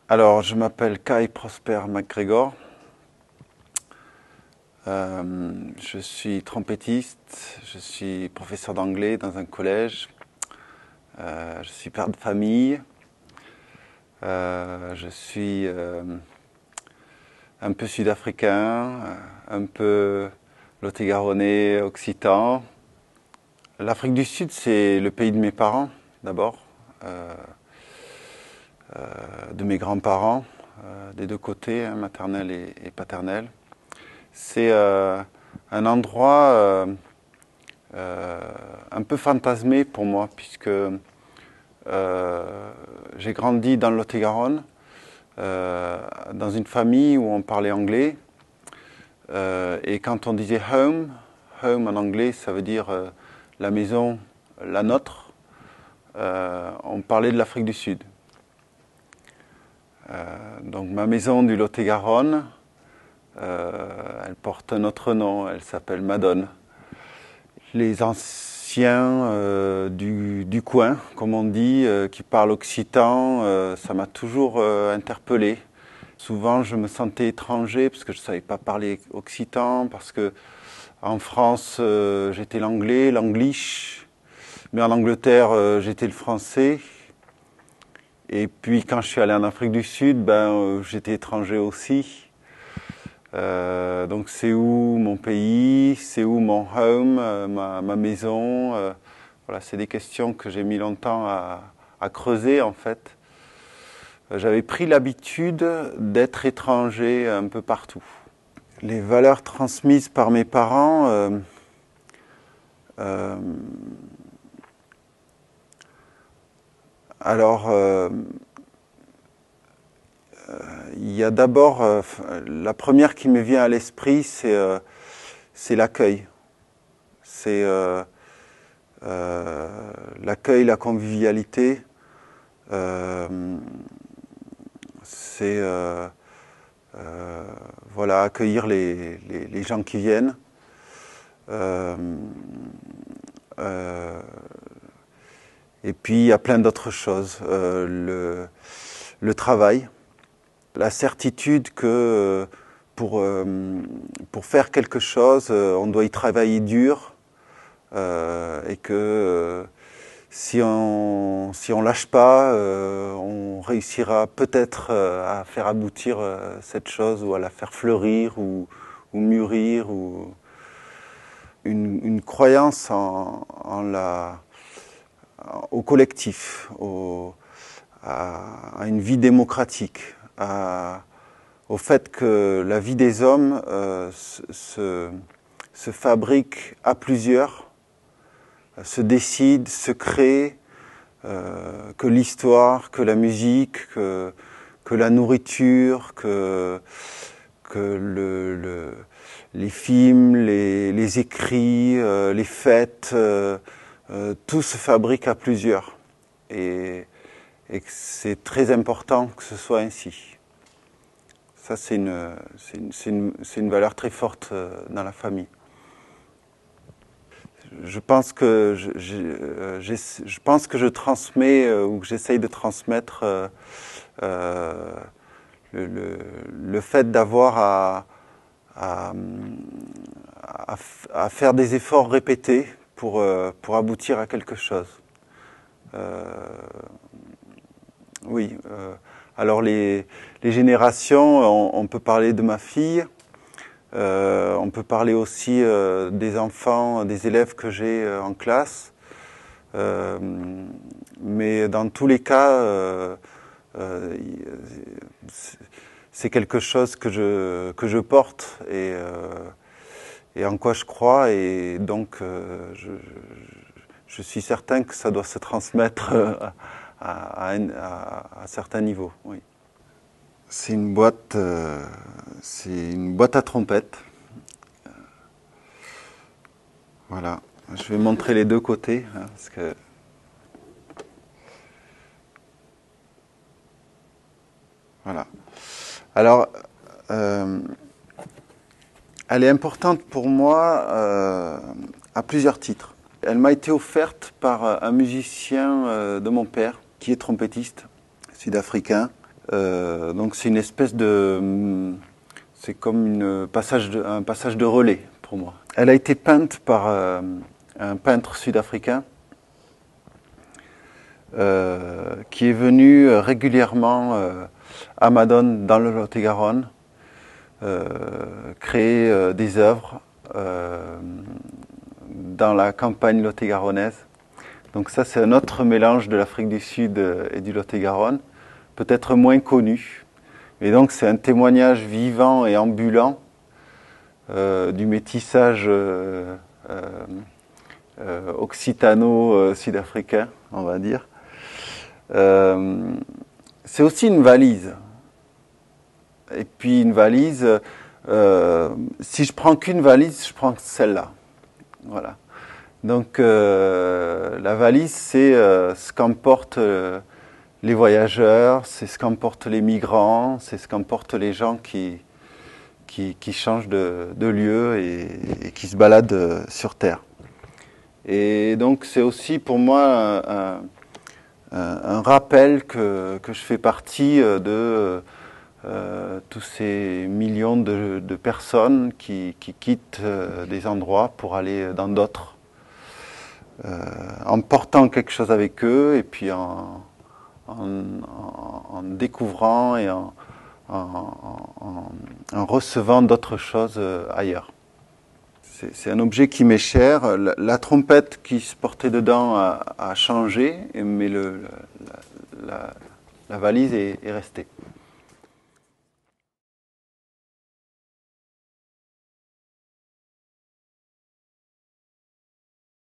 Alors, je m'appelle Kai Prosper MacGregor. Je suis trompettiste, je suis professeur d'anglais dans un collège. Je suis père de famille. Je suis un peu sud-africain, un peu lot-et-garonnais, occitan. L'Afrique du Sud, c'est le pays de mes parents, d'abord, de mes grands-parents, des deux côtés, hein, maternel et paternel. C'est un endroit un peu fantasmé pour moi, puisque j'ai grandi dans le Lot-et-Garonne, dans une famille où on parlait anglais. Et quand on disait home, home en anglais, ça veut dire la maison, la nôtre, on parlait de l'Afrique du Sud. Donc ma maison du Lot-et-Garonne, elle porte un autre nom, elle s'appelle Madone. Les anciens du coin, comme on dit, qui parlent occitan, ça m'a toujours interpellé. Souvent, je me sentais étranger parce que je ne savais pas parler occitan, parce que en France, j'étais l'anglais, l'anglish, mais en Angleterre, j'étais le français. Et puis, quand je suis allé en Afrique du Sud, j'étais étranger aussi. Donc, c'est où mon pays, c'est où mon home, ma maison. Voilà, c'est des questions que j'ai mis longtemps à creuser, en fait. J'avais pris l'habitude d'être étranger un peu partout. Les valeurs transmises par mes parents, il y a d'abord, la première qui me vient à l'esprit, c'est l'accueil. C'est l'accueil, la convivialité. C'est voilà, accueillir les gens qui viennent. Et puis il y a plein d'autres choses. Le travail, la certitude que pour faire quelque chose, on doit y travailler dur et que si on lâche pas, on réussira peut-être à faire aboutir cette chose ou à la faire fleurir ou mûrir ou une croyance au collectif, à une vie démocratique, au fait que la vie des hommes se fabrique à plusieurs, se décide, se crée, que l'histoire, que la musique, que la nourriture, que les films, les écrits, les fêtes, tout se fabrique à plusieurs. Et que c'est très important que ce soit ainsi. Ça, c'est une valeur très forte dans la famille. Je pense que je transmets ou que j'essaye de transmettre le fait d'avoir à faire des efforts répétés pour aboutir à quelque chose. Oui. Alors les générations, on peut parler de ma fille. On peut parler aussi des enfants, des élèves que j'ai en classe. Mais dans tous les cas, c'est quelque chose que je porte et en quoi je crois. Et donc, je suis certain que ça doit se transmettre à certains niveaux. Oui. C'est une boîte à trompettes. Voilà. Je vais montrer les deux côtés, hein, parce que voilà. Alors, elle est importante pour moi à plusieurs titres. Elle m'a été offerte par un musicien de mon père, qui est trompettiste sud-africain. Donc c'est une espèce de... C'est comme un passage de relais pour moi. Elle a été peinte par un peintre sud-africain qui est venu régulièrement à Madone dans le Lot-et-Garonne créer des œuvres dans la campagne lot-et-garonnaise. Donc ça, c'est un autre mélange de l'Afrique du Sud et du Lot-et-Garonne, peut-être moins connu. Et donc c'est un témoignage vivant et ambulant du métissage occitano-sud-africain, on va dire. C'est aussi une valise. Et puis une valise, si je prends qu'une valise, je prends celle-là. Voilà. Donc la valise, c'est ce qu'emportent les voyageurs, c'est ce qu'emportent les migrants, c'est ce qu'emportent les gens qui changent de lieu et qui se baladent sur Terre. Et donc c'est aussi pour moi un rappel que je fais partie de tous ces millions de personnes qui quittent des endroits pour aller dans d'autres, en portant quelque chose avec eux et puis en découvrant et en recevant d'autres choses ailleurs. C'est un objet qui m'est cher. La trompette qui se portait dedans a changé, mais la valise est restée.